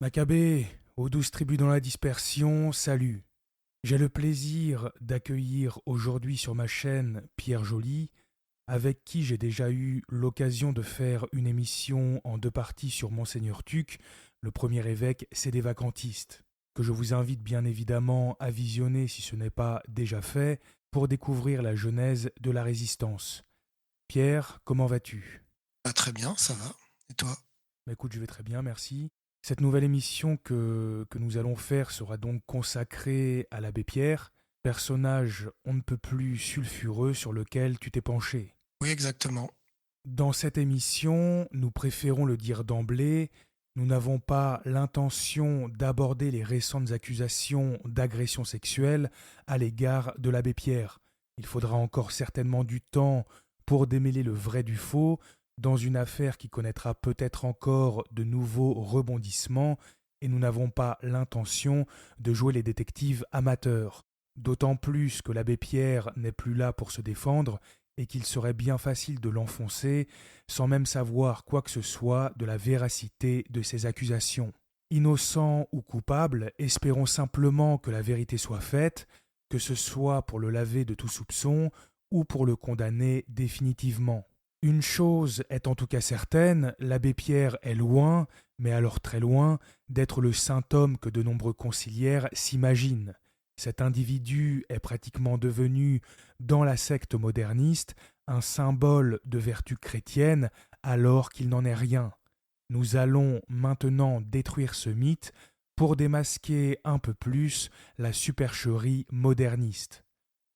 Maccabée, aux 12 tribus dans la dispersion, salut. J'ai le plaisir d'accueillir aujourd'hui sur ma chaîne Pierre Joly, avec qui j'ai déjà eu l'occasion de faire une émission en deux parties sur Monseigneur Tuc, le premier évêque c'est des vacantistes, que je vous invite bien évidemment à visionner si ce n'est pas déjà fait, pour découvrir la genèse de la résistance. Pierre, comment vas-tu? Très bien, ça va. Et toi? Bah, écoute, je vais très bien, merci. Cette nouvelle émission que nous allons faire sera donc consacrée à l'abbé Pierre, personnage on ne peut plus sulfureux sur lequel tu t'es penché. Oui, exactement. Dans cette émission, nous préférons le dire d'emblée, nous n'avons pas l'intention d'aborder les récentes accusations d'agression sexuelle à l'égard de l'abbé Pierre. Il faudra encore certainement du temps pour démêler le vrai du faux dans une affaire qui connaîtra peut-être encore de nouveaux rebondissements, et nous n'avons pas l'intention de jouer les détectives amateurs. D'autant plus que l'abbé Pierre n'est plus là pour se défendre et qu'il serait bien facile de l'enfoncer sans même savoir quoi que ce soit de la véracité de ses accusations. Innocent ou coupable, espérons simplement que la vérité soit faite, que ce soit pour le laver de tout soupçon ou pour le condamner définitivement. Une chose est en tout cas certaine, l'abbé Pierre est loin, mais alors très loin, d'être le saint homme que de nombreux conciliaires s'imaginent. Cet individu est pratiquement devenu, dans la secte moderniste, un symbole de vertu chrétienne alors qu'il n'en est rien. Nous allons maintenant détruire ce mythe pour démasquer un peu plus la supercherie moderniste.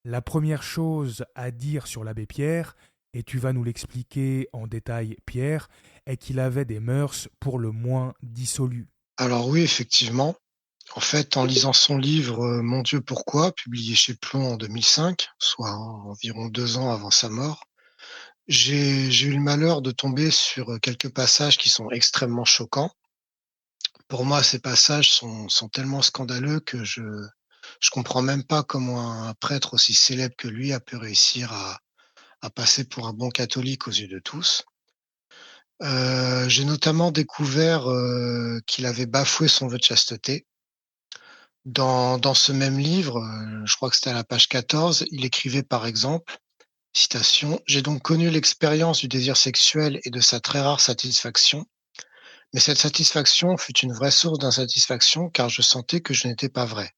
La première chose à dire sur l'abbé Pierre, et tu vas nous l'expliquer en détail Pierre, est qu'il avait des mœurs pour le moins dissolues. Alors oui, effectivement. En fait, en lisant son livre Mon Dieu, pourquoi, publié chez Plon en 2005, soit environ 2 ans avant sa mort, j'ai eu le malheur de tomber sur quelques passages qui sont extrêmement choquants. Pour moi, ces passages sont tellement scandaleux que je comprends même pas comment un prêtre aussi célèbre que lui a pu réussir à passer pour un bon catholique aux yeux de tous. J'ai notamment découvert, qu'il avait bafoué son vœu de chasteté. Dans ce même livre, je crois que c'était à la page 14, il écrivait par exemple, citation: «J'ai donc connu l'expérience du désir sexuel et de sa très rare satisfaction, mais cette satisfaction fut une vraie source d'insatisfaction car je sentais que je n'étais pas vrai».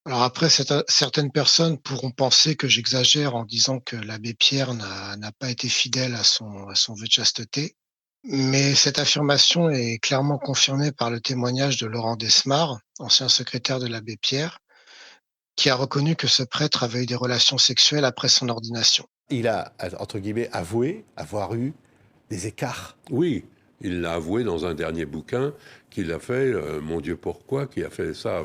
Alors après, certaines personnes pourront penser que j'exagère en disant que l'abbé Pierre n'a pas été fidèle à son vœu de chasteté. Mais cette affirmation est clairement confirmée par le témoignage de Laurent Desmar, ancien secrétaire de l'abbé Pierre, qui a reconnu que ce prêtre avait eu des relations sexuelles après son ordination. Il a, entre guillemets, avoué avoir eu des écarts. Oui, il l'a avoué dans un dernier bouquin qu'il a fait, Mon Dieu pourquoi, qui a fait ça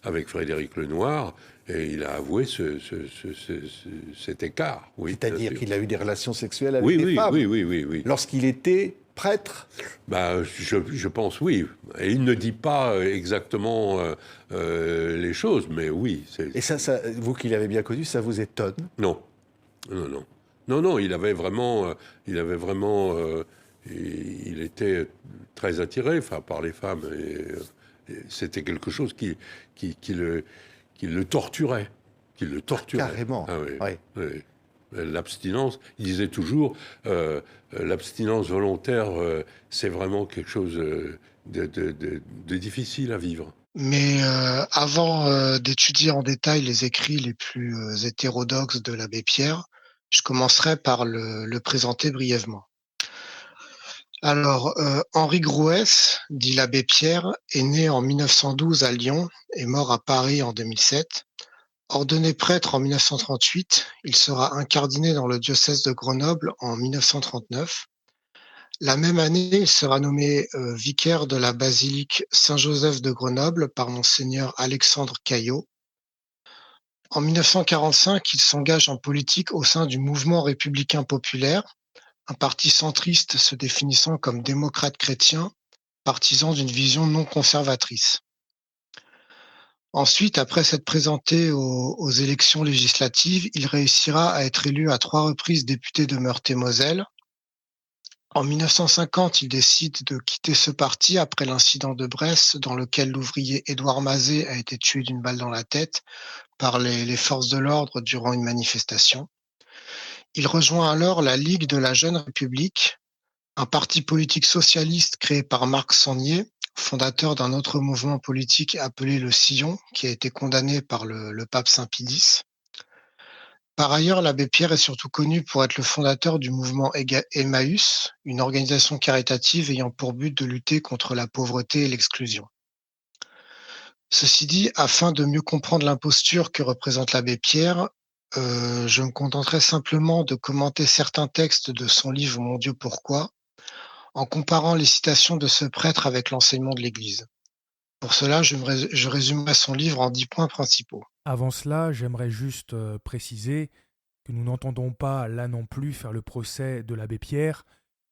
avec Frédéric Lenoir, et il a avoué cet écart. Oui, C'est-à-dire qu'il a eu des relations sexuelles avec oui, des oui, femmes. oui, oui, oui, oui. Lorsqu'il était prêtre. Bah, je pense oui. Et il ne dit pas exactement les choses, mais oui. Et ça, vous qui l'avez bien connu, ça vous étonne? Non, non, non. Non, non, il était très attiré, enfin, par les femmes, et c'était quelque chose qui le torturait, Carrément. Ah oui, Ouais. oui. L'abstinence, il disait toujours, l'abstinence volontaire, c'est vraiment quelque chose de difficile à vivre. Mais avant d'étudier en détail les écrits les plus hétérodoxes de l'abbé Pierre, je commencerai par le présenter brièvement. Alors, Henri Grouès, dit l'abbé Pierre, est né en 1912 à Lyon et mort à Paris en 2007. Ordonné prêtre en 1938, il sera incardiné dans le diocèse de Grenoble en 1939. La même année, il sera nommé vicaire de la basilique Saint-Joseph de Grenoble par monseigneur Alexandre Caillot. En 1945, il s'engage en politique au sein du Mouvement républicain populaire, un parti centriste se définissant comme démocrate chrétien, partisan d'une vision non conservatrice. Ensuite, après s'être présenté aux élections législatives, il réussira à être élu à 3 reprises député de Meurthe-et-Moselle. En 1950, il décide de quitter ce parti après l'incident de Brest, dans lequel l'ouvrier Édouard Mazet a été tué d'une balle dans la tête par les forces de l'ordre durant une manifestation. Il rejoint alors la Ligue de la Jeune République, un parti politique socialiste créé par Marc Sangnier, fondateur d'un autre mouvement politique appelé le Sillon, qui a été condamné par le pape Saint Pie X. Par ailleurs, l'abbé Pierre est surtout connu pour être le fondateur du mouvement Emmaüs, une organisation caritative ayant pour but de lutter contre la pauvreté et l'exclusion. Ceci dit, afin de mieux comprendre l'imposture que représente l'abbé Pierre, je me contenterai simplement de commenter certains textes de son livre Mon Dieu, pourquoi, en comparant les citations de ce prêtre avec l'enseignement de l'Église. Pour cela, je résumerai son livre en 10 points principaux. Avant cela, j'aimerais juste préciser que nous n'entendons pas là non plus faire le procès de l'abbé Pierre.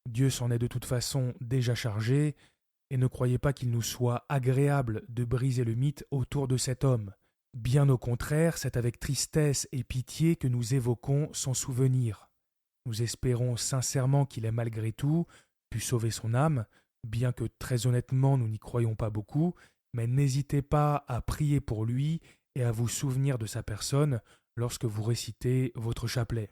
Dieu s'en est de toute façon déjà chargé, et ne croyez pas qu'il nous soit agréable de briser le mythe autour de cet homme. Bien au contraire, c'est avec tristesse et pitié que nous évoquons son souvenir. Nous espérons sincèrement qu'il ait malgré tout pu sauver son âme, bien que très honnêtement nous n'y croyons pas beaucoup, mais n'hésitez pas à prier pour lui et à vous souvenir de sa personne lorsque vous récitez votre chapelet.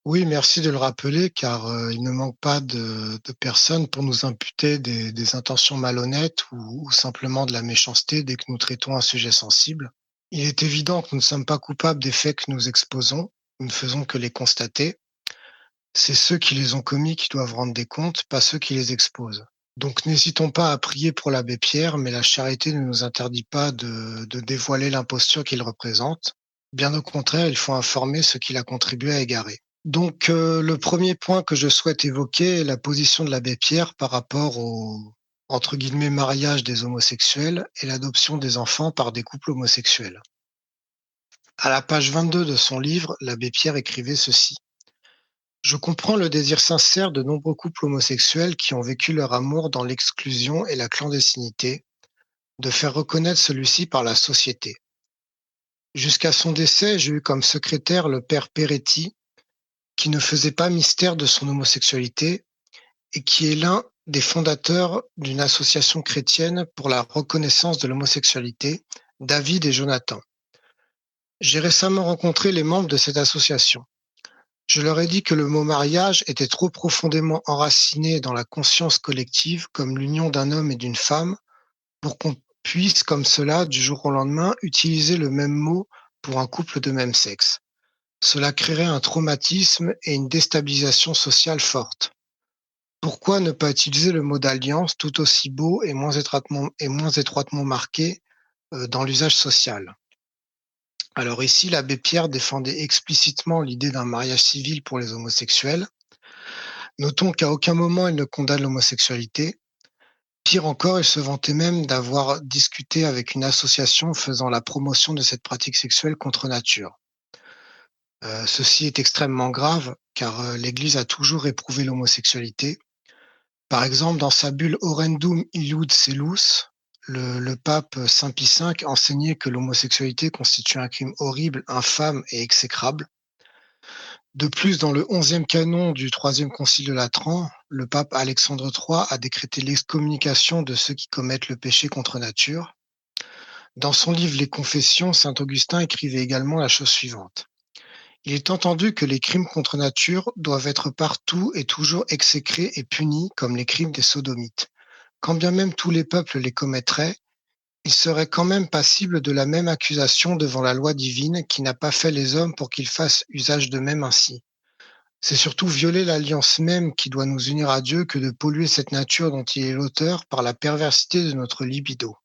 Oui, merci de le rappeler, car il ne manque pas de personnes pour nous imputer des intentions malhonnêtes ou simplement de la méchanceté dès que nous traitons un sujet sensible. Il est évident que nous ne sommes pas coupables des faits que nous exposons, nous ne faisons que les constater. C'est ceux qui les ont commis qui doivent rendre des comptes, pas ceux qui les exposent. Donc n'hésitons pas à prier pour l'abbé Pierre, mais la charité ne nous interdit pas de dévoiler l'imposture qu'il représente. Bien au contraire, il faut informer ceux qu'il a contribué à égarer. Donc le premier point que je souhaite évoquer est la position de l'abbé Pierre par rapport au entre guillemets mariage des homosexuels et l'adoption des enfants par des couples homosexuels. À la page 22 de son livre, l'abbé Pierre écrivait ceci: Je comprends le désir sincère de nombreux couples homosexuels qui ont vécu leur amour dans l'exclusion et la clandestinité, de faire reconnaître celui-ci par la société. Jusqu'à son décès, j'ai eu comme secrétaire le père Peretti, qui ne faisait pas mystère de son homosexualité et qui est l'un des fondateurs d'une association chrétienne pour la reconnaissance de l'homosexualité, David et Jonathan. J'ai récemment rencontré les membres de cette association. Je leur ai dit que le mot mariage était trop profondément enraciné dans la conscience collective comme l'union d'un homme et d'une femme pour qu'on puisse, comme cela, du jour au lendemain, utiliser le même mot pour un couple de même sexe. Cela créerait un traumatisme et une déstabilisation sociale forte. Pourquoi ne pas utiliser le mot d'alliance tout aussi beau et moins étroitement marqué dans l'usage social? Alors ici, l'abbé Pierre défendait explicitement l'idée d'un mariage civil pour les homosexuels. Notons qu'à aucun moment il ne condamne l'homosexualité. Pire encore, il se vantait même d'avoir discuté avec une association faisant la promotion de cette pratique sexuelle contre nature. Ceci est extrêmement grave, car l'Église a toujours éprouvé l'homosexualité. Par exemple, dans sa bulle Horrendum illud Celus, le pape Saint Pie V enseignait que l'homosexualité constitue un crime horrible, infâme et exécrable. De plus, dans le 11e canon du Troisième Concile de Latran, le pape Alexandre III a décrété l'excommunication de ceux qui commettent le péché contre nature. Dans son livre Les Confessions, saint Augustin écrivait également la chose suivante: Il est entendu que les crimes contre nature doivent être partout et toujours exécrés et punis comme les crimes des sodomites. Quand bien même tous les peuples les commettraient, ils seraient quand même passibles de la même accusation devant la loi divine qui n'a pas fait les hommes pour qu'ils fassent usage d'eux-mêmes ainsi. C'est surtout violer l'alliance même qui doit nous unir à Dieu que de polluer cette nature dont il est l'auteur par la perversité de notre libido.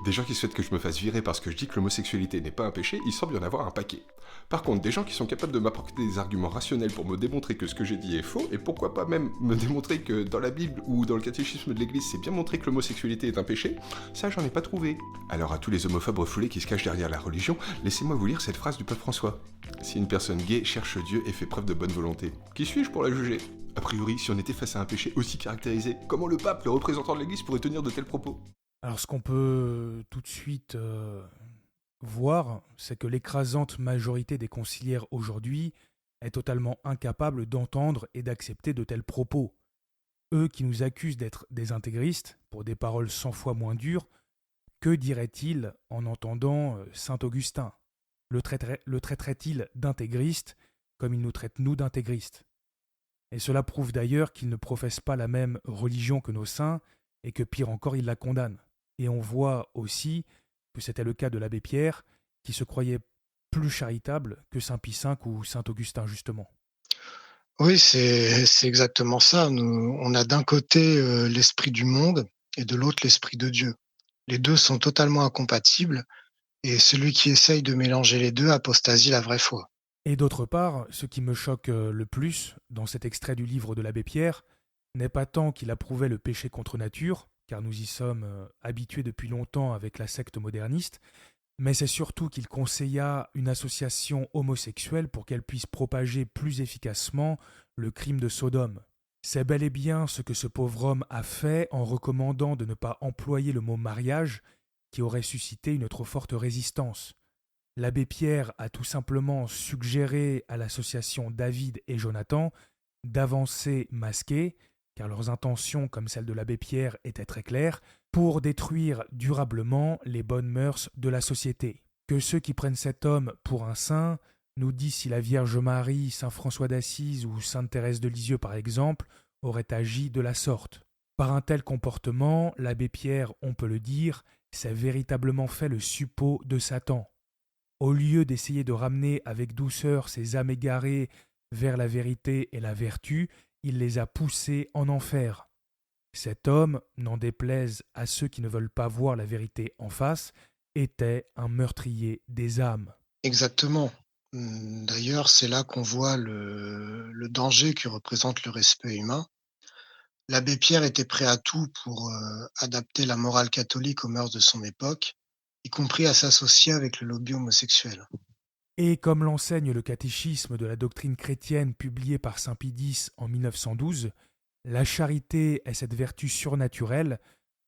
Des gens qui souhaitent que je me fasse virer parce que je dis que l'homosexualité n'est pas un péché, il semble y en avoir un paquet. Par contre, des gens qui sont capables de m'apporter des arguments rationnels pour me démontrer que ce que j'ai dit est faux, et pourquoi pas même me démontrer que dans la Bible ou dans le catéchisme de l'Église c'est bien montré que l'homosexualité est un péché, ça j'en ai pas trouvé. Alors à tous les homophobes refoulés qui se cachent derrière la religion, laissez-moi vous lire cette phrase du pape François. Si une personne gay cherche Dieu et fait preuve de bonne volonté, qui suis-je pour la juger? A priori, si on était face à un péché aussi caractérisé, comment le pape, le représentant de l'Église, pourrait tenir de tels propos? Alors ce qu'on peut tout de suite voir, c'est que l'écrasante majorité des conciliaires aujourd'hui est totalement incapable d'entendre et d'accepter de tels propos. Eux qui nous accusent d'être des intégristes, pour des paroles 100 fois moins dures, que diraient-ils en entendant saint Augustin? Le traiterait-il d'intégriste comme il nous traite nous d'intégristes? Et cela prouve d'ailleurs qu'ils ne professent pas la même religion que nos saints et que pire encore, ils la condamnent. Et on voit aussi que c'était le cas de l'abbé Pierre, qui se croyait plus charitable que saint Pie V ou saint Augustin, justement. Oui, c'est exactement ça. On a d'un côté l'esprit du monde et de l'autre l'esprit de Dieu. Les deux sont totalement incompatibles et celui qui essaye de mélanger les deux apostasie la vraie foi. Et d'autre part, ce qui me choque le plus dans cet extrait du livre de l'abbé Pierre n'est pas tant qu'il approuvait le péché contre nature, car nous y sommes habitués depuis longtemps avec la secte moderniste, mais c'est surtout qu'il conseilla une association homosexuelle pour qu'elle puisse propager plus efficacement le crime de Sodome. C'est bel et bien ce que ce pauvre homme a fait en recommandant de ne pas employer le mot mariage qui aurait suscité une trop forte résistance. L'abbé Pierre a tout simplement suggéré à l'association David et Jonathan d'avancer masqués, car leurs intentions, comme celles de l'abbé Pierre, étaient très claires, pour détruire durablement les bonnes mœurs de la société. Que ceux qui prennent cet homme pour un saint nous disent si la Vierge Marie, saint François d'Assise ou sainte Thérèse de Lisieux, par exemple, auraient agi de la sorte. Par un tel comportement, l'abbé Pierre, on peut le dire, s'est véritablement fait le suppôt de Satan. Au lieu d'essayer de ramener avec douceur ces âmes égarées vers la vérité et la vertu, il les a poussées en enfer. Cet homme, n'en déplaise à ceux qui ne veulent pas voir la vérité en face, était un meurtrier des âmes. Exactement. D'ailleurs, c'est là qu'on voit le danger que représente le respect humain. L'abbé Pierre était prêt à tout pour adapter la morale catholique aux mœurs de son époque, y compris à s'associer avec le lobby homosexuel. Et comme l'enseigne le catéchisme de la doctrine chrétienne publié par saint Pie X en 1912, la charité est cette vertu surnaturelle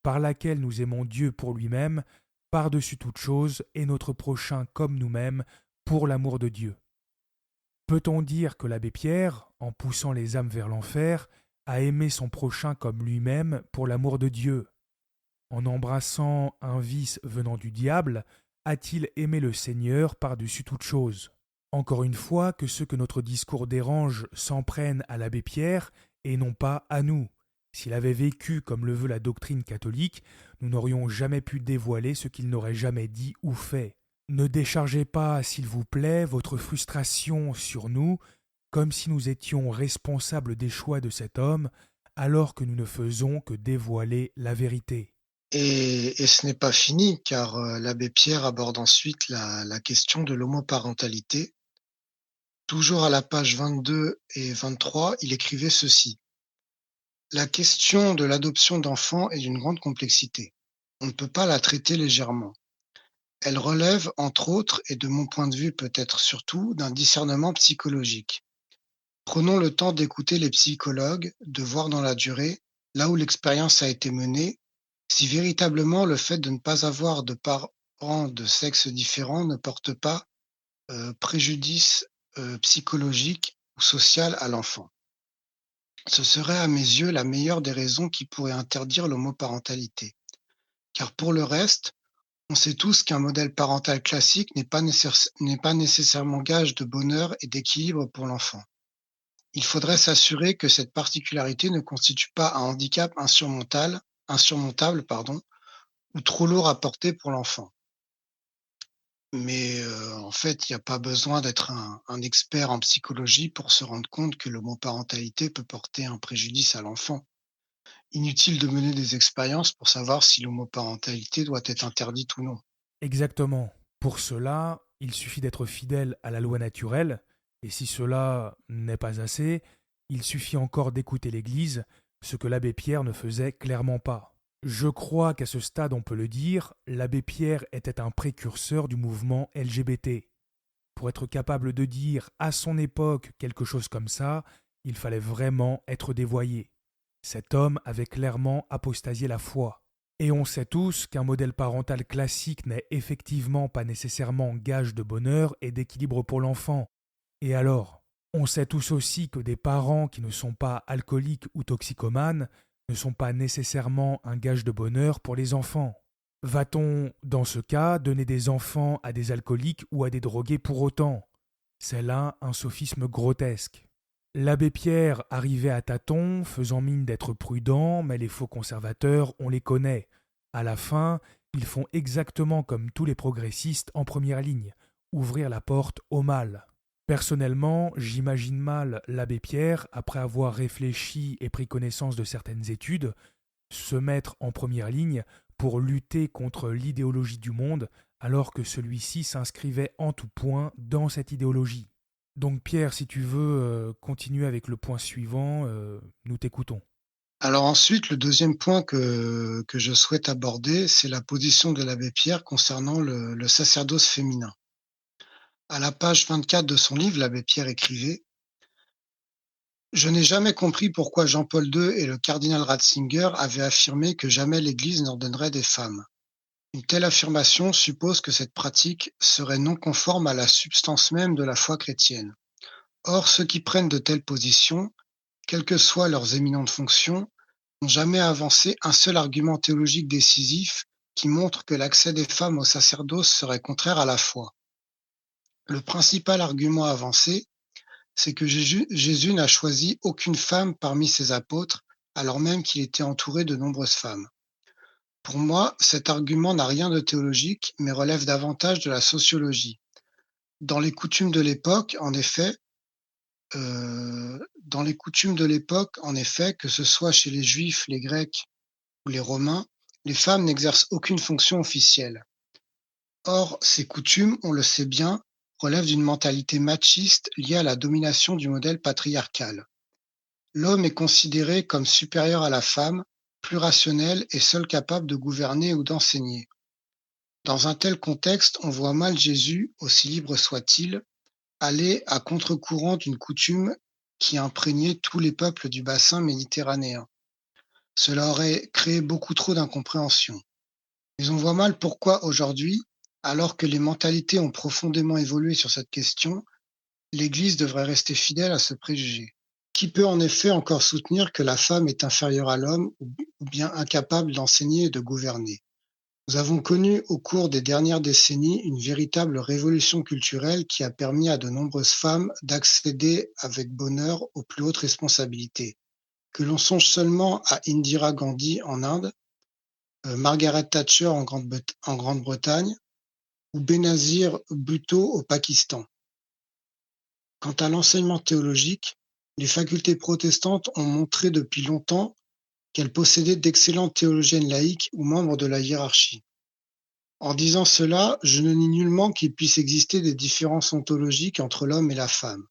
par laquelle nous aimons Dieu pour lui-même, par-dessus toute chose, et notre prochain comme nous-mêmes, pour l'amour de Dieu. Peut-on dire que l'abbé Pierre, en poussant les âmes vers l'enfer, a aimé son prochain comme lui-même pour l'amour de Dieu? En embrassant un vice venant du diable, a-t-il aimé le Seigneur par-dessus toute chose? Encore une fois, que ceux que notre discours dérange s'en prennent à l'abbé Pierre et non pas à nous. S'il avait vécu comme le veut la doctrine catholique, nous n'aurions jamais pu dévoiler ce qu'il n'aurait jamais dit ou fait. Ne déchargez pas, s'il vous plaît, votre frustration sur nous, comme si nous étions responsables des choix de cet homme, alors que nous ne faisons que dévoiler la vérité. Et ce n'est pas fini, car l'abbé Pierre aborde ensuite la question de l'homoparentalité. Toujours à la page 22 et 23, il écrivait ceci. La question de l'adoption d'enfants est d'une grande complexité. On ne peut pas la traiter légèrement. Elle relève, entre autres, et de mon point de vue peut-être surtout, d'un discernement psychologique. Prenons le temps d'écouter les psychologues, de voir dans la durée, là où l'expérience a été menée, si véritablement le fait de ne pas avoir de parents de sexe différent ne porte pas préjudice psychologique ou social à l'enfant. Ce serait à mes yeux la meilleure des raisons qui pourrait interdire l'homoparentalité. Car pour le reste, on sait tous qu'un modèle parental classique n'est pas nécessairement gage de bonheur et d'équilibre pour l'enfant. Il faudrait s'assurer que cette particularité ne constitue pas un handicap insurmontable, ou trop lourd à porter pour l'enfant. Mais en fait, il n'y a pas besoin d'être un expert en psychologie pour se rendre compte que l'homoparentalité peut porter un préjudice à l'enfant. Inutile de mener des expériences pour savoir si l'homoparentalité doit être interdite ou non. Exactement. Pour cela, il suffit d'être fidèle à la loi naturelle, et si cela n'est pas assez, il suffit encore d'écouter l'Église, ce que l'abbé Pierre ne faisait clairement pas. Je crois qu'à ce stade, on peut le dire, l'abbé Pierre était un précurseur du mouvement LGBT. Pour être capable de dire à son époque quelque chose comme ça, il fallait vraiment être dévoyé. Cet homme avait clairement apostasié la foi. Et on sait tous qu'un modèle parental classique n'est effectivement pas nécessairement gage de bonheur et d'équilibre pour l'enfant. Et alors, On sait tous aussi que des parents qui ne sont pas alcooliques ou toxicomanes ne sont pas nécessairement un gage de bonheur pour les enfants. Va-t-on, dans ce cas, donner des enfants à des alcooliques ou à des drogués pour autant? C'est là un sophisme grotesque. L'abbé Pierre arrivait à tâtons, faisant mine d'être prudent, mais les faux conservateurs, on les connaît. À la fin, ils font exactement comme tous les progressistes en première ligne, ouvrir la porte au mal. Personnellement, j'imagine mal l'abbé Pierre, après avoir réfléchi et pris connaissance de certaines études, se mettre en première ligne pour lutter contre l'idéologie du monde, alors que celui-ci s'inscrivait en tout point dans cette idéologie. Donc Pierre, si tu veux continuer avec le point suivant, nous t'écoutons. Alors ensuite, le deuxième point que je souhaite aborder, c'est la position de l'abbé Pierre concernant le sacerdoce féminin. À la page 24 de son livre, l'abbé Pierre écrivait: Je n'ai jamais compris pourquoi Jean-Paul II et le cardinal Ratzinger avaient affirmé que jamais l'Église n'ordonnerait des femmes. Une telle affirmation suppose que cette pratique serait non conforme à la substance même de la foi chrétienne. Or, ceux qui prennent de telles positions, quelles que soient leurs éminentes fonctions, n'ont jamais avancé un seul argument théologique décisif qui montre que l'accès des femmes au sacerdoce serait contraire à la foi. Le principal argument avancé, c'est que Jésus n'a choisi aucune femme parmi ses apôtres, alors même qu'il était entouré de nombreuses femmes. Pour moi, cet argument n'a rien de théologique, mais relève davantage de la sociologie. Dans les coutumes de l'époque, en effet, que ce soit chez les Juifs, les Grecs ou les Romains, les femmes n'exercent aucune fonction officielle. Or, ces coutumes, on le sait bien, relèvent d'une mentalité machiste liée à la domination du modèle patriarcal. L'homme est considéré comme supérieur à la femme, plus rationnel et seul capable de gouverner ou d'enseigner. Dans un tel contexte, on voit mal Jésus, aussi libre soit-il, aller à contre-courant d'une coutume qui imprégnait tous les peuples du bassin méditerranéen. Cela aurait créé beaucoup trop d'incompréhension. Mais on voit mal pourquoi aujourd'hui, alors que les mentalités ont profondément évolué sur cette question, l'Église devrait rester fidèle à ce préjugé. Qui peut en effet encore soutenir que la femme est inférieure à l'homme ou bien incapable d'enseigner et de gouverner? Nous avons connu au cours des dernières décennies une véritable révolution culturelle qui a permis à de nombreuses femmes d'accéder avec bonheur aux plus hautes responsabilités. Que l'on songe seulement à Indira Gandhi en Inde, Margaret Thatcher en Grande-Bretagne ou Benazir Bhutto au Pakistan. Quant à l'enseignement théologique, les facultés protestantes ont montré depuis longtemps qu'elles possédaient d'excellentes théologiennes laïques ou membres de la hiérarchie. En disant cela, je ne nie nullement qu'il puisse exister des différences ontologiques entre l'homme et la femme.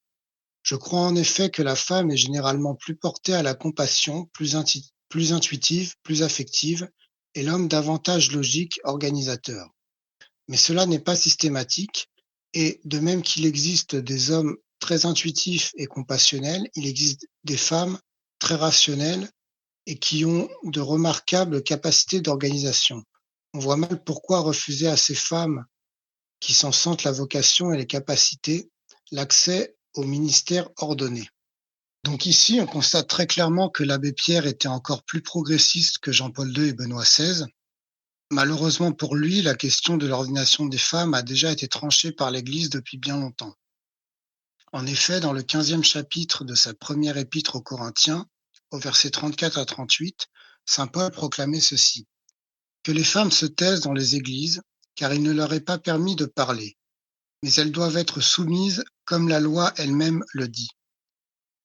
Je crois en effet que la femme est généralement plus portée à la compassion, plus intuitive, plus affective, et l'homme davantage logique, organisateur. Mais cela n'est pas systématique, et de même qu'il existe des hommes très intuitifs et compassionnels, il existe des femmes très rationnelles et qui ont de remarquables capacités d'organisation. On voit mal pourquoi refuser à ces femmes qui s'en sentent la vocation et les capacités l'accès au ministère ordonné. Donc ici, on constate très clairement que l'abbé Pierre était encore plus progressiste que Jean-Paul II et Benoît XVI. Malheureusement pour lui, la question de l'ordination des femmes a déjà été tranchée par l'Église depuis bien longtemps. En effet, dans le 15e chapitre de sa première épître aux Corinthiens, au verset 34 à 38, saint Paul proclamait ceci: « Que les femmes se taisent dans les églises, car il ne leur est pas permis de parler, mais elles doivent être soumises comme la loi elle-même le dit.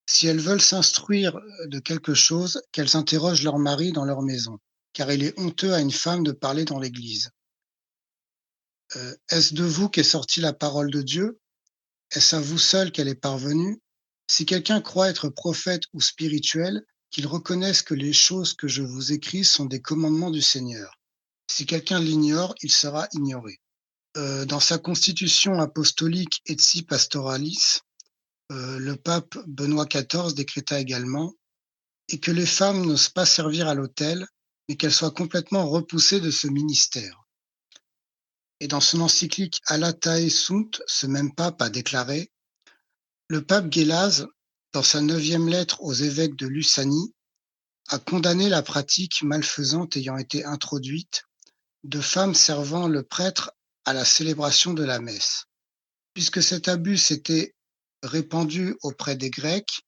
Si elles veulent s'instruire de quelque chose, qu'elles interrogent leur mari dans leur maison, car il est honteux à une femme de parler dans l'église. Est-ce de vous qu'est sortie la parole de Dieu? Est-ce à vous seul qu'elle est parvenue? Si quelqu'un croit être prophète ou spirituel, qu'il reconnaisse que les choses que je vous écris sont des commandements du Seigneur. Si quelqu'un l'ignore, il sera ignoré. » Dans sa constitution apostolique Etsi Pastoralis, le pape Benoît XIV décréta également « Et que les femmes n'osent pas servir à l'autel, mais qu'elles soient complètement repoussées de ce ministère. » Et dans son encyclique Alatae Sunt, ce même pape a déclaré Le pape Gélase, dans sa 9e lettre aux évêques de Lussanie, a condamné la pratique malfaisante ayant été introduite de femmes servant le prêtre à la célébration de la messe. Puisque cet abus s'était répandu auprès des Grecs,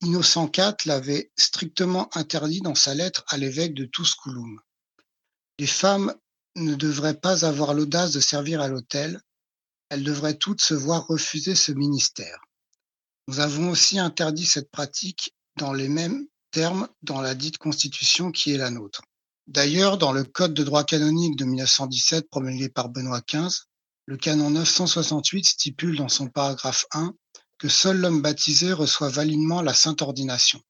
Innocent IV l'avait strictement interdit dans sa lettre à l'évêque de Tusculum. Les femmes ne devraient pas avoir l'audace de servir à l'autel, elles devraient toutes se voir refuser ce ministère. Nous avons aussi interdit cette pratique dans les mêmes termes dans la dite constitution qui est la nôtre. D'ailleurs, dans le Code de droit canonique de 1917 promulgué par Benoît XV, le canon 968 stipule dans son paragraphe 1 que seul l'homme baptisé reçoit validement la sainte ordination.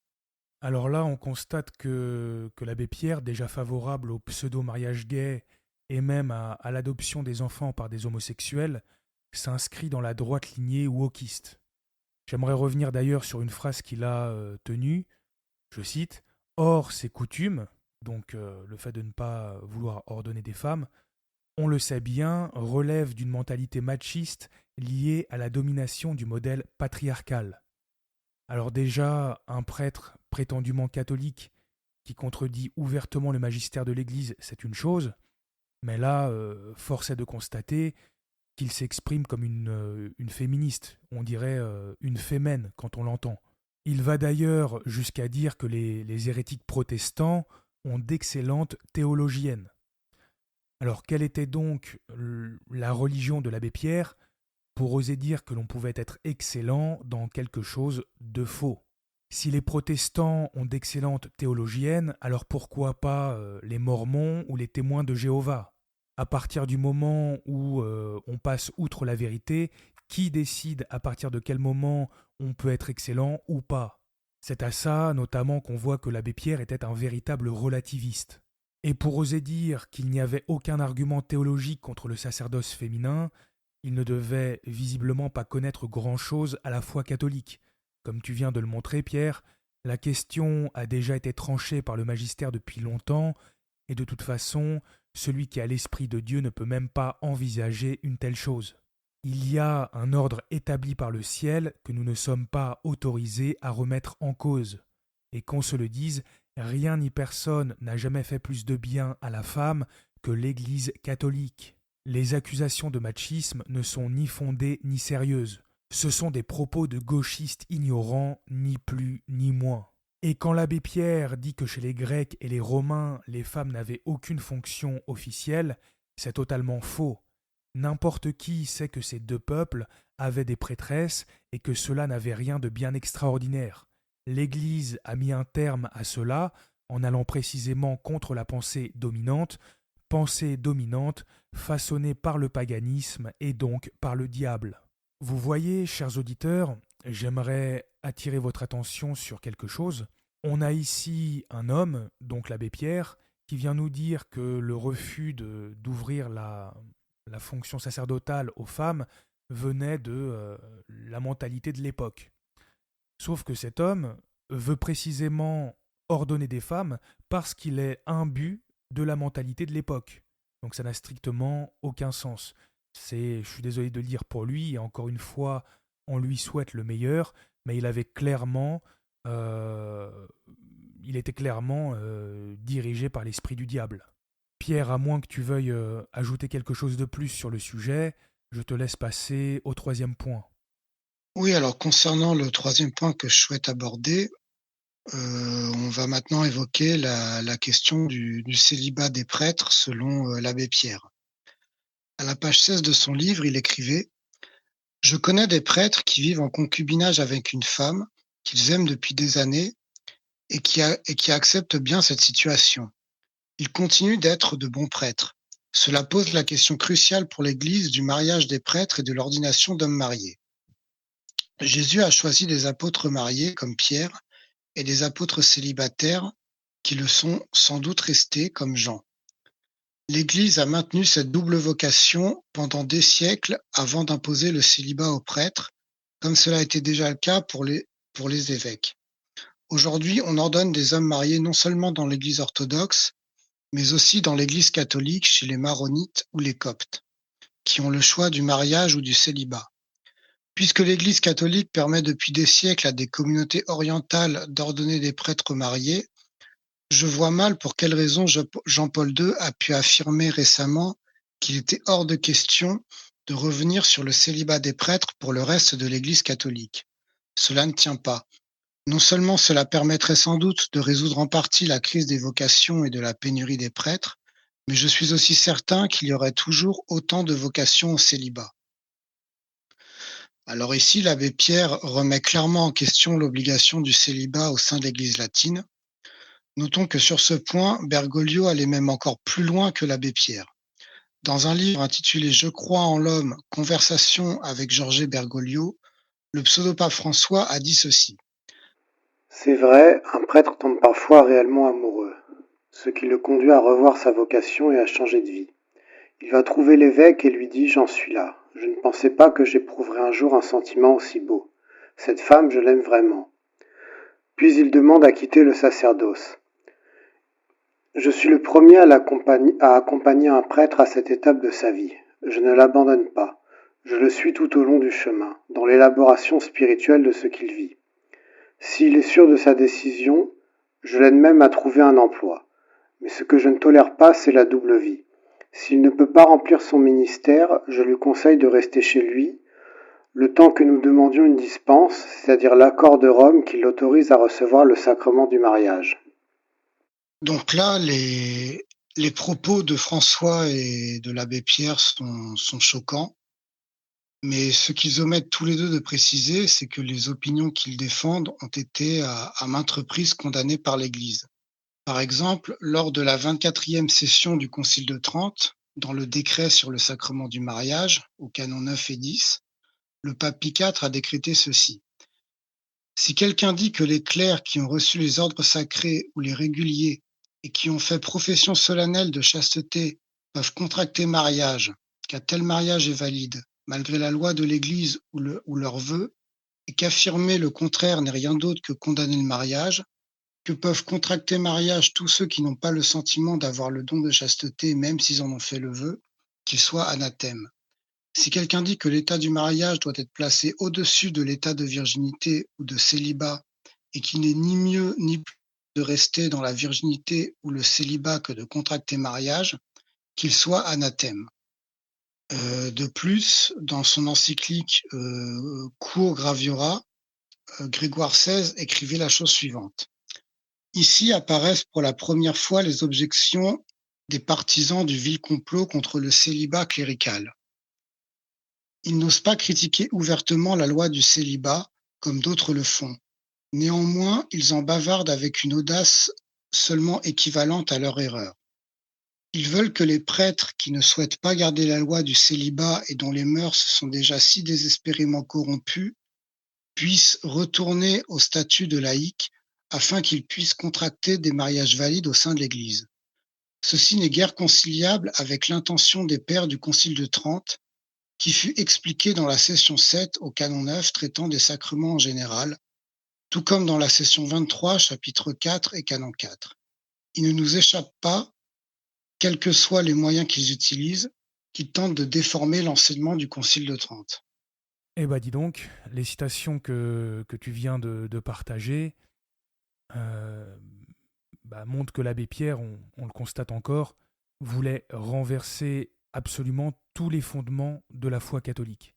Alors là, on constate que l'abbé Pierre, déjà favorable au pseudo-mariage gay et même à l'adoption des enfants par des homosexuels, s'inscrit dans la droite lignée wokiste. J'aimerais revenir d'ailleurs sur une phrase qu'il a tenue, je cite, « Or, ces coutumes », donc le fait de ne pas vouloir ordonner des femmes, on le sait bien, relèvent d'une mentalité machiste liée à la domination du modèle patriarcal. Alors déjà, un prêtre prétendument catholique qui contredit ouvertement le magistère de l'Église, c'est une chose, mais là, force est de constater qu'il s'exprime comme une féministe, on dirait une fémène quand on l'entend. Il va d'ailleurs jusqu'à dire que les hérétiques protestants ont d'excellentes théologiennes. Alors quelle était donc la religion de l'abbé Pierre pour oser dire que l'on pouvait être excellent dans quelque chose de faux? Si les protestants ont d'excellentes théologiennes, alors pourquoi pas les mormons ou les témoins de Jéhovah? À partir du moment où on passe outre la vérité, qui décide à partir de quel moment on peut être excellent ou pas? C'est à ça notamment qu'on voit que l'abbé Pierre était un véritable relativiste. Et pour oser dire qu'il n'y avait aucun argument théologique contre le sacerdoce féminin, il ne devait visiblement pas connaître grand-chose à la foi catholique. Comme tu viens de le montrer, Pierre, la question a déjà été tranchée par le magistère depuis longtemps, et de toute façon, celui qui a l'Esprit de Dieu ne peut même pas envisager une telle chose. Il y a un ordre établi par le ciel que nous ne sommes pas autorisés à remettre en cause. Et qu'on se le dise, rien ni personne n'a jamais fait plus de bien à la femme que l'Église catholique. Les accusations de machisme ne sont ni fondées ni sérieuses. Ce sont des propos de gauchistes ignorants, ni plus ni moins. Et quand l'abbé Pierre dit que chez les Grecs et les Romains, les femmes n'avaient aucune fonction officielle, c'est totalement faux. N'importe qui sait que ces deux peuples avaient des prêtresses et que cela n'avait rien de bien extraordinaire. L'Église a mis un terme à cela en allant précisément contre la pensée dominante façonnée par le paganisme et donc par le diable. Vous voyez, chers auditeurs, j'aimerais attirer votre attention sur quelque chose. On a ici un homme, donc l'abbé Pierre, qui vient nous dire que le refus d'ouvrir la fonction sacerdotale aux femmes venait de la mentalité de l'époque. Sauf que cet homme veut précisément ordonner des femmes parce qu'il est imbu de la mentalité de l'époque. Donc ça n'a strictement aucun sens. Je suis désolé de le dire pour lui, et encore une fois, on lui souhaite le meilleur, mais il était clairement dirigé par l'esprit du diable. Pierre, à moins que tu veuilles ajouter quelque chose de plus sur le sujet, je te laisse passer au 3e point. Oui, alors concernant le 3e point que je souhaite aborder, on va maintenant évoquer la question du célibat des prêtres selon l'abbé Pierre. À la page 16 de son livre, il écrivait « Je connais des prêtres qui vivent en concubinage avec une femme qu'ils aiment depuis des années et qui acceptent bien cette situation. Ils continuent d'être de bons prêtres. Cela pose la question cruciale pour l'Église du mariage des prêtres et de l'ordination d'hommes mariés. Jésus a choisi des apôtres mariés comme Pierre et des apôtres célibataires qui le sont sans doute restés comme Jean. L'Église a maintenu cette double vocation pendant des siècles avant d'imposer le célibat aux prêtres, comme cela était déjà le cas pour les évêques. Aujourd'hui, on ordonne des hommes mariés non seulement dans l'Église orthodoxe, mais aussi dans l'Église catholique chez les maronites ou les coptes, qui ont le choix du mariage ou du célibat. Puisque l'Église catholique permet depuis des siècles à des communautés orientales d'ordonner des prêtres mariés, je vois mal pour quelle raison Jean-Paul II a pu affirmer récemment qu'il était hors de question de revenir sur le célibat des prêtres pour le reste de l'Église catholique. Cela ne tient pas. Non seulement cela permettrait sans doute de résoudre en partie la crise des vocations et de la pénurie des prêtres, mais je suis aussi certain qu'il y aurait toujours autant de vocations au célibat. Alors ici, l'abbé Pierre remet clairement en question l'obligation du célibat au sein de l'Église latine. Notons que sur ce point, Bergoglio allait même encore plus loin que l'abbé Pierre. Dans un livre intitulé « Je crois en l'homme, conversation avec Jorge Bergoglio », le pseudo-pape François a dit ceci. C'est vrai, un prêtre tombe parfois réellement amoureux, ce qui le conduit à revoir sa vocation et à changer de vie. Il va trouver l'évêque et lui dit « J'en suis là. Je ne pensais pas que j'éprouverais un jour un sentiment aussi beau. Cette femme, je l'aime vraiment. » Puis il demande à quitter le sacerdoce. Je suis le premier à accompagner un prêtre à cette étape de sa vie. Je ne l'abandonne pas. Je le suis tout au long du chemin, dans l'élaboration spirituelle de ce qu'il vit. S'il est sûr de sa décision, je l'aide même à trouver un emploi. Mais ce que je ne tolère pas, c'est la double vie. S'il ne peut pas remplir son ministère, je lui conseille de rester chez lui, le temps que nous demandions une dispense, c'est-à-dire l'accord de Rome qui l'autorise à recevoir le sacrement du mariage. Donc là, les propos de François et de l'abbé Pierre sont choquants. Mais ce qu'ils omettent tous les deux de préciser, c'est que les opinions qu'ils défendent ont été à maintes reprises condamnées par l'Église. Par exemple, lors de la 24e session du Concile de Trente, dans le décret sur le sacrement du mariage, au canon 9 et 10, le pape Pie IV a décrété ceci. Si quelqu'un dit que les clercs qui ont reçu les ordres sacrés ou les réguliers et qui ont fait profession solennelle de chasteté peuvent contracter mariage, qu'un tel mariage est valide, malgré la loi de l'Église ou leur vœu, et qu'affirmer le contraire n'est rien d'autre que condamner le mariage, que peuvent contracter mariage tous ceux qui n'ont pas le sentiment d'avoir le don de chasteté, même s'ils en ont fait le vœu, qu'ils soient anathèmes. Si quelqu'un dit que l'état du mariage doit être placé au-dessus de l'état de virginité ou de célibat, et qu'il n'est ni mieux ni plus de rester dans la virginité ou le célibat que de contracter mariage, qu'il soit anathème. De plus, dans son encyclique Cur Graviora, Grégoire XVI écrivait la chose suivante. Ici apparaissent pour la première fois les objections des partisans du vil complot contre le célibat clérical. Ils n'osent pas critiquer ouvertement la loi du célibat, comme d'autres le font. Néanmoins, ils en bavardent avec une audace seulement équivalente à leur erreur. Ils veulent que les prêtres qui ne souhaitent pas garder la loi du célibat et dont les mœurs sont déjà si désespérément corrompues puissent retourner au statut de laïcs afin qu'ils puissent contracter des mariages valides au sein de l'Église. Ceci n'est guère conciliable avec l'intention des pères du Concile de Trente, qui fut expliquée dans la session 7 au canon 9 traitant des sacrements en général, tout comme dans la session 23, chapitre 4 et canon 4. Il ne nous échappe pas, quels que soient les moyens qu'ils utilisent, qu'ils tentent de déformer l'enseignement du Concile de Trente. Eh ben dis donc, les citations que tu viens de partager montrent que l'abbé Pierre, on le constate encore, voulait renverser absolument tous les fondements de la foi catholique.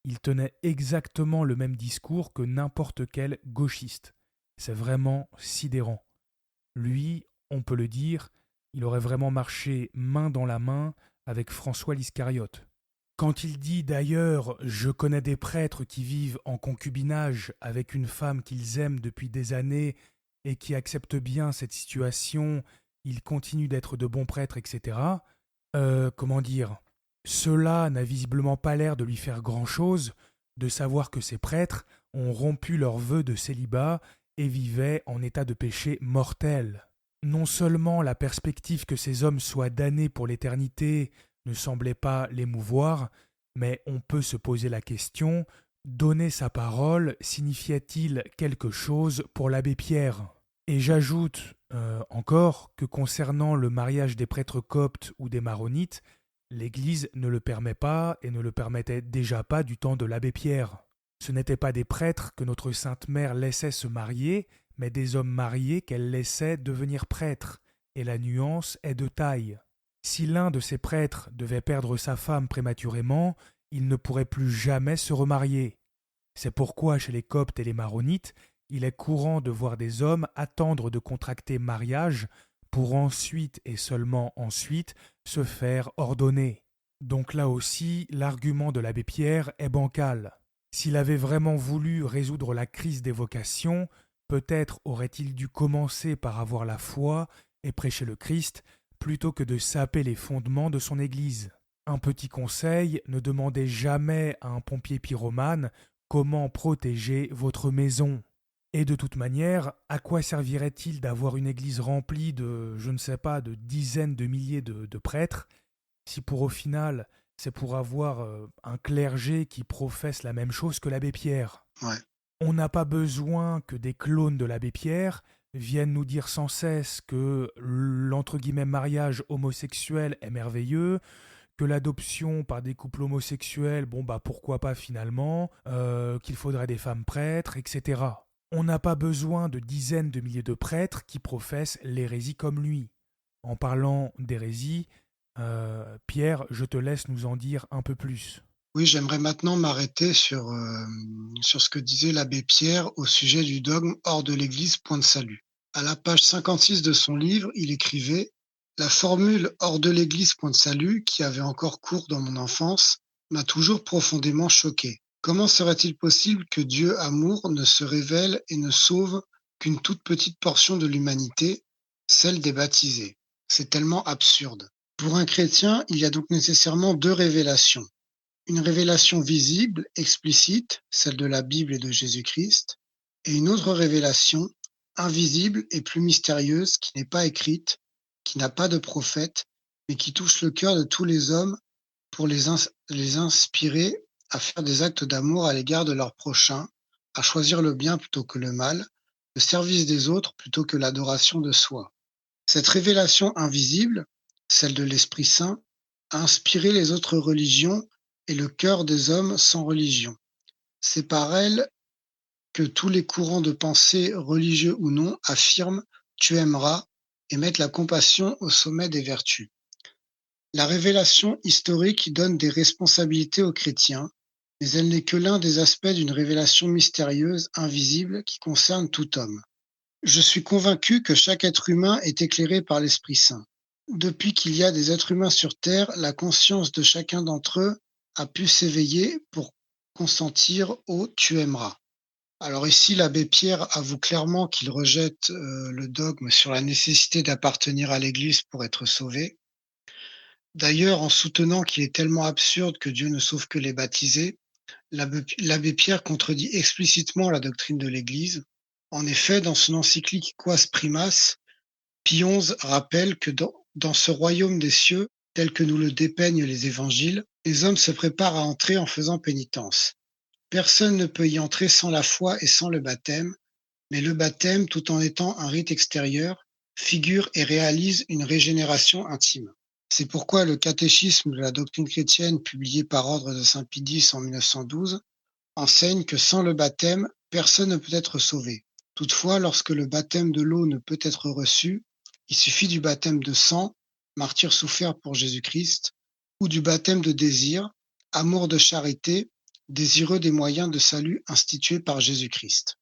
Il tenait exactement le même discours que n'importe quel gauchiste. C'est vraiment sidérant. Lui, on peut le dire, il aurait vraiment marché main dans la main avec François l'Iscariote. Quand il dit d'ailleurs « Je connais des prêtres qui vivent en concubinage avec une femme qu'ils aiment depuis des années et qui acceptent bien cette situation, ils continuent d'être de bons prêtres, etc. » Comment dire ? Cela n'a visiblement pas l'air de lui faire grand-chose de savoir que ces prêtres ont rompu leurs vœux de célibat et vivaient en état de péché mortel. Non seulement la perspective que ces hommes soient damnés pour l'éternité ne semblait pas l'émouvoir, mais on peut se poser la question, donner sa parole signifiait-il quelque chose pour l'abbé Pierre ? Et j'ajoute encore que concernant le mariage des prêtres coptes ou des maronites, L'Église ne le permet pas et ne le permettait déjà pas du temps de l'abbé Pierre. Ce n'étaient pas des prêtres que notre Sainte Mère laissait se marier, mais des hommes mariés qu'elle laissait devenir prêtres, et la nuance est de taille. Si l'un de ces prêtres devait perdre sa femme prématurément, il ne pourrait plus jamais se remarier. C'est pourquoi chez les Coptes et les Maronites, il est courant de voir des hommes attendre de contracter mariage pour ensuite et seulement ensuite se faire ordonner. Donc là aussi, l'argument de l'abbé Pierre est bancal. S'il avait vraiment voulu résoudre la crise des vocations, peut-être aurait-il dû commencer par avoir la foi et prêcher le Christ plutôt que de saper les fondements de son Église. Un petit conseil, ne demandez jamais à un pompier pyromane comment protéger votre maison. Et de toute manière, à quoi servirait-il d'avoir une église remplie de, je ne sais pas, de dizaines de milliers de prêtres, si pour au final, c'est pour avoir un clergé qui professe la même chose que l'abbé Pierre. Ouais. On n'a pas besoin que des clones de l'abbé Pierre viennent nous dire sans cesse que l'entre guillemets mariage homosexuel est merveilleux, que l'adoption par des couples homosexuels, pourquoi pas finalement, qu'il faudrait des femmes prêtres, etc. On n'a pas besoin de dizaines de milliers de prêtres qui professent l'hérésie comme lui. En parlant d'hérésie, Pierre, je te laisse nous en dire un peu plus. Oui, j'aimerais maintenant m'arrêter sur ce que disait l'abbé Pierre au sujet du dogme hors de l'Église, point de salut. À la page 56 de son livre, il écrivait « La formule hors de l'Église, point de salut, qui avait encore cours dans mon enfance, m'a toujours profondément choqué. Comment serait-il possible que Dieu amour ne se révèle et ne sauve qu'une toute petite portion de l'humanité, celle des baptisés? C'est tellement absurde. Pour un chrétien, il y a donc nécessairement deux révélations. Une révélation visible, explicite, celle de la Bible et de Jésus-Christ, et une autre révélation, invisible et plus mystérieuse, qui n'est pas écrite, qui n'a pas de prophète, mais qui touche le cœur de tous les hommes pour les inspirer à faire des actes d'amour à l'égard de leur prochain, à choisir le bien plutôt que le mal, le service des autres plutôt que l'adoration de soi. Cette révélation invisible, celle de l'Esprit Saint, a inspiré les autres religions et le cœur des hommes sans religion. C'est par elle que tous les courants de pensée, religieux ou non, affirment « tu aimeras » et mettent la compassion au sommet des vertus. La révélation historique donne des responsabilités aux chrétiens, mais elle n'est que l'un des aspects d'une révélation mystérieuse, invisible, qui concerne tout homme. Je suis convaincu que chaque être humain est éclairé par l'Esprit Saint. Depuis qu'il y a des êtres humains sur Terre, la conscience de chacun d'entre eux a pu s'éveiller pour consentir au « tu aimeras ». Alors ici, l'abbé Pierre avoue clairement qu'il rejette le dogme sur la nécessité d'appartenir à l'Église pour être sauvé. D'ailleurs, en soutenant qu'il est tellement absurde que Dieu ne sauve que les baptisés, l'abbé Pierre contredit explicitement la doctrine de l'Église. En effet, dans son encyclique Quas Primas, Pie XI rappelle que dans ce royaume des cieux, tel que nous le dépeignent les évangiles, les hommes se préparent à entrer en faisant pénitence. Personne ne peut y entrer sans la foi et sans le baptême, mais le baptême, tout en étant un rite extérieur, figure et réalise une régénération intime. C'est pourquoi le catéchisme de la doctrine chrétienne, publié par ordre de saint Pie X en 1912, enseigne que sans le baptême, personne ne peut être sauvé. Toutefois, lorsque le baptême de l'eau ne peut être reçu, il suffit du baptême de sang, martyr souffert pour Jésus-Christ, ou du baptême de désir, amour de charité, désireux des moyens de salut institués par Jésus-Christ.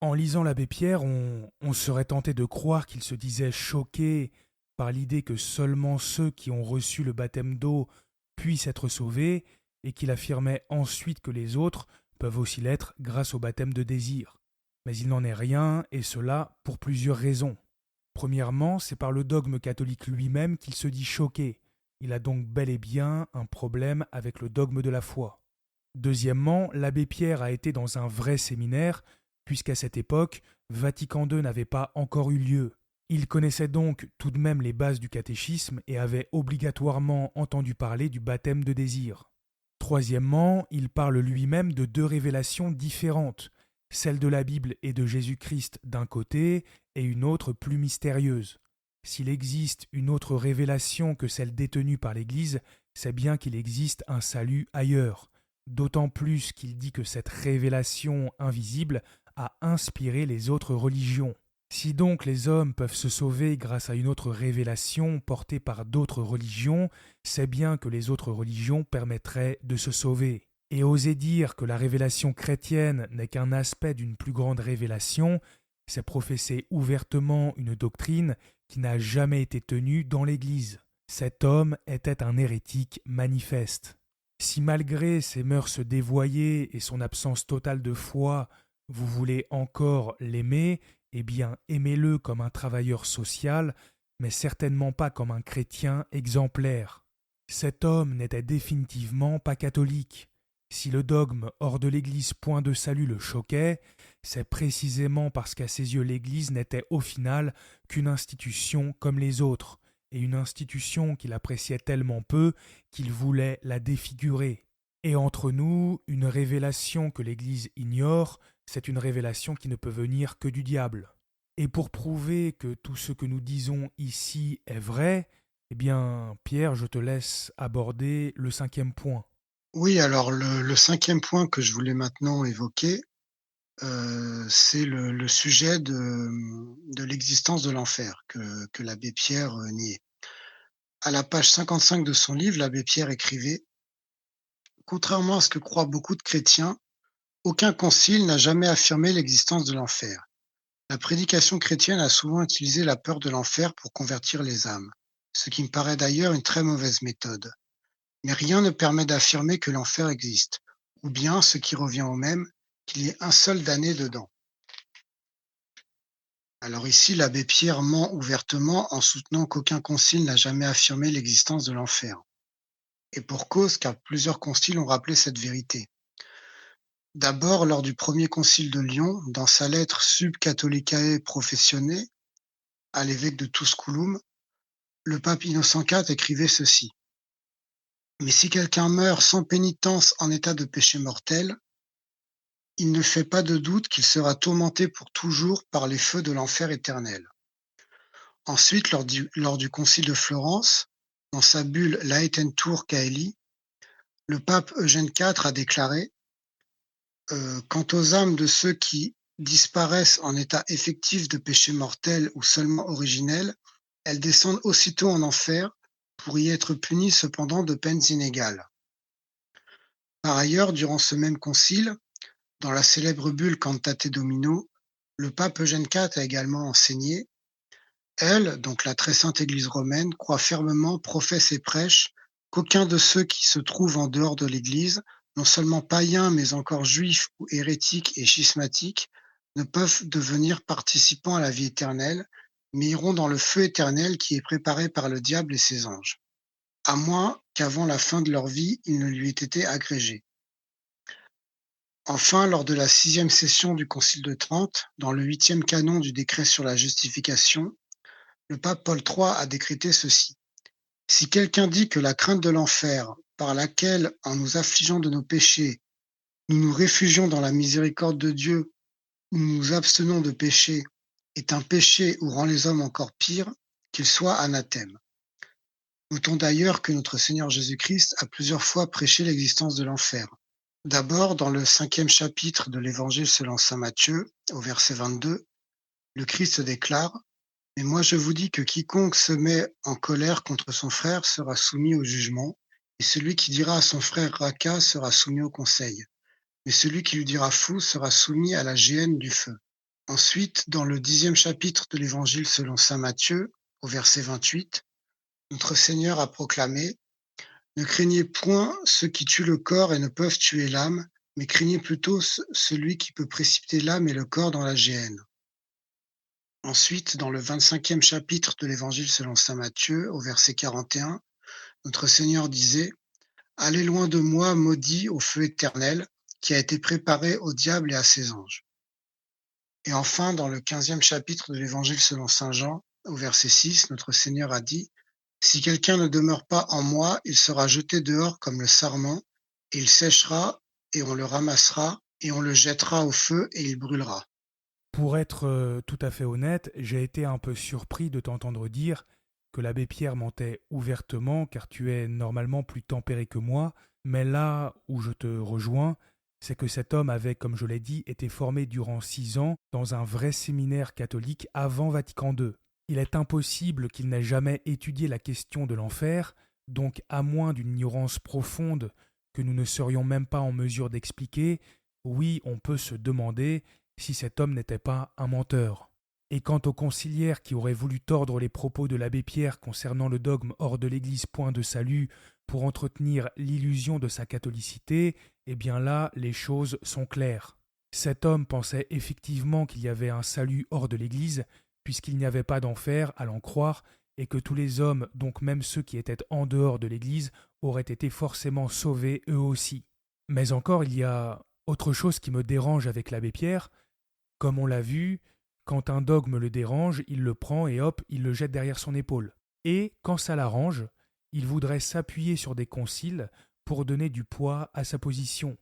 En lisant l'abbé Pierre, on serait tenté de croire qu'il se disait choqué par l'idée que seulement ceux qui ont reçu le baptême d'eau puissent être sauvés, et qu'il affirmait ensuite que les autres peuvent aussi l'être grâce au baptême de désir. Mais il n'en est rien, et cela pour plusieurs raisons. Premièrement, c'est par le dogme catholique lui-même qu'il se dit choqué. Il a donc bel et bien un problème avec le dogme de la foi. Deuxièmement, l'abbé Pierre a été dans un vrai séminaire, puisqu'à cette époque, Vatican II n'avait pas encore eu lieu. Il connaissait donc tout de même les bases du catéchisme et avait obligatoirement entendu parler du baptême de désir. Troisièmement, il parle lui-même de deux révélations différentes, celle de la Bible et de Jésus-Christ d'un côté et une autre plus mystérieuse. S'il existe une autre révélation que celle détenue par l'Église, c'est bien qu'il existe un salut ailleurs, d'autant plus qu'il dit que cette révélation invisible a inspiré les autres religions. Si donc les hommes peuvent se sauver grâce à une autre révélation portée par d'autres religions, c'est bien que les autres religions permettraient de se sauver. Et oser dire que la révélation chrétienne n'est qu'un aspect d'une plus grande révélation, c'est professer ouvertement une doctrine qui n'a jamais été tenue dans l'Église. Cet homme était un hérétique manifeste. Si malgré ses mœurs dévoyées et son absence totale de foi, vous voulez encore l'aimer, eh bien aimez-le comme un travailleur social, mais certainement pas comme un chrétien exemplaire. Cet homme n'était définitivement pas catholique. Si le dogme hors de l'Église point de salut le choquait, c'est précisément parce qu'à ses yeux l'Église n'était au final qu'une institution comme les autres, et une institution qu'il appréciait tellement peu qu'il voulait la défigurer. Et entre nous, une révélation que l'Église ignore, c'est une révélation qui ne peut venir que du diable. Et pour prouver que tout ce que nous disons ici est vrai, eh bien, Pierre, je te laisse aborder le 5e point. Oui, alors le 5e point que je voulais maintenant évoquer, c'est le sujet de l'existence de l'enfer que l'abbé Pierre niait. À la page 55 de son livre, l'abbé Pierre écrivait « Contrairement à ce que croient beaucoup de chrétiens, aucun concile n'a jamais affirmé l'existence de l'enfer. La prédication chrétienne a souvent utilisé la peur de l'enfer pour convertir les âmes, ce qui me paraît d'ailleurs une très mauvaise méthode. Mais rien ne permet d'affirmer que l'enfer existe, ou bien, ce qui revient au même, qu'il y ait un seul damné dedans. » Alors ici, l'abbé Pierre ment ouvertement en soutenant qu'aucun concile n'a jamais affirmé l'existence de l'enfer. Et pour cause, car plusieurs conciles ont rappelé cette vérité. D'abord, lors du premier concile de Lyon, dans sa lettre Sub Catholicae Professione à l'évêque de Tusculum, le pape Innocent IV écrivait ceci. « Mais si quelqu'un meurt sans pénitence en état de péché mortel, il ne fait pas de doute qu'il sera tourmenté pour toujours par les feux de l'enfer éternel. » Ensuite, lors du concile de Florence, dans sa bulle Laetentur Caeli, le pape Eugène IV a déclaré quant aux âmes de ceux qui disparaissent en état effectif de péché mortel ou seulement originel, elles descendent aussitôt en enfer pour y être punies cependant de peines inégales. Par ailleurs, durant ce même concile, dans la célèbre bulle Cantate Domino, le pape Eugène IV a également enseigné « Elle, donc la très sainte Église romaine, croit fermement, professe et prêche qu'aucun de ceux qui se trouvent en dehors de l'Église, non seulement païens, mais encore juifs ou hérétiques et schismatiques, ne peuvent devenir participants à la vie éternelle, mais iront dans le feu éternel qui est préparé par le diable et ses anges, à moins qu'avant la fin de leur vie, il ne lui ait été agrégé. » Enfin, lors de la 6e session du Concile de Trente, dans le 8e canon du décret sur la justification, le pape Paul III a décrété ceci. « Si quelqu'un dit que la crainte de l'enfer, par laquelle, en nous affligeant de nos péchés, nous nous réfugions dans la miséricorde de Dieu, ou nous nous abstenons de péché, est un péché ou rend les hommes encore pires, qu'il soit anathème. » Notons d'ailleurs que notre Seigneur Jésus-Christ a plusieurs fois prêché l'existence de l'enfer. D'abord, dans le 5e chapitre de l'Évangile selon saint Matthieu, au verset 22, le Christ déclare « Mais moi je vous dis que quiconque se met en colère contre son frère sera soumis au jugement, et celui qui dira à son frère Raka sera soumis au conseil, mais celui qui lui dira fou sera soumis à la géhenne du feu. » Ensuite, dans le 10e chapitre de l'Évangile selon saint Matthieu, au verset 28, notre Seigneur a proclamé « Ne craignez point ceux qui tuent le corps et ne peuvent tuer l'âme, mais craignez plutôt celui qui peut précipiter l'âme et le corps dans la géhenne. » Ensuite, dans le 25e chapitre de l'Évangile selon saint Matthieu, au verset 41, notre Seigneur disait « Allez loin de moi, maudit, au feu éternel, qui a été préparé au diable et à ses anges. » Et enfin, dans le 15e chapitre de l'Évangile selon saint Jean, au verset 6, notre Seigneur a dit « Si quelqu'un ne demeure pas en moi, il sera jeté dehors comme le sarment, et il séchera, et on le ramassera, et on le jettera au feu, et il brûlera. » Pour être tout à fait honnête, j'ai été un peu surpris de t'entendre dire que l'abbé Pierre mentait ouvertement car tu es normalement plus tempéré que moi, mais là où je te rejoins, c'est que cet homme avait, comme je l'ai dit, été formé durant 6 ans dans un vrai séminaire catholique avant Vatican II. Il est impossible qu'il n'ait jamais étudié la question de l'enfer, donc à moins d'une ignorance profonde que nous ne serions même pas en mesure d'expliquer, oui, on peut se demander si cet homme n'était pas un menteur. Et quant au conciliaire qui aurait voulu tordre les propos de l'abbé Pierre concernant le dogme hors de l'Église point de salut pour entretenir l'illusion de sa catholicité, eh bien là, les choses sont claires. Cet homme pensait effectivement qu'il y avait un salut hors de l'Église, puisqu'il n'y avait pas d'enfer, à l'en croire, et que tous les hommes, donc même ceux qui étaient en dehors de l'Église, auraient été forcément sauvés eux aussi. Mais encore, il y a autre chose qui me dérange avec l'abbé Pierre. Comme on l'a vu, quand un dogme le dérange, il le prend et hop, il le jette derrière son épaule. Et, quand ça l'arrange, il voudrait s'appuyer sur des conciles pour donner du poids à sa position.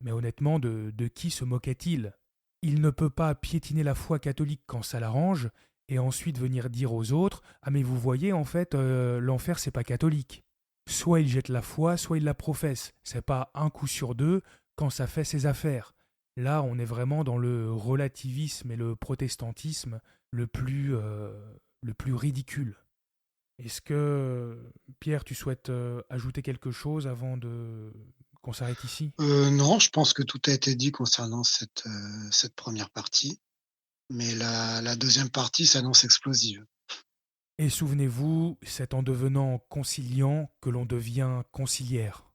Mais honnêtement, de qui se moquait-il? Il ne peut pas piétiner la foi catholique quand ça l'arrange, et ensuite venir dire aux autres « Ah mais vous voyez, en fait, l'enfer c'est pas catholique ». Soit il jette la foi, soit il la professe. C'est pas un coup sur deux quand ça fait ses affaires. Là, on est vraiment dans le relativisme et le protestantisme le plus ridicule. Est-ce que, Pierre, tu souhaites ajouter quelque chose avant qu'on s'arrête ici? Non, je pense que tout a été dit concernant cette première partie, mais la deuxième partie s'annonce explosive. Et souvenez-vous, c'est en devenant conciliant que l'on devient conciliaire.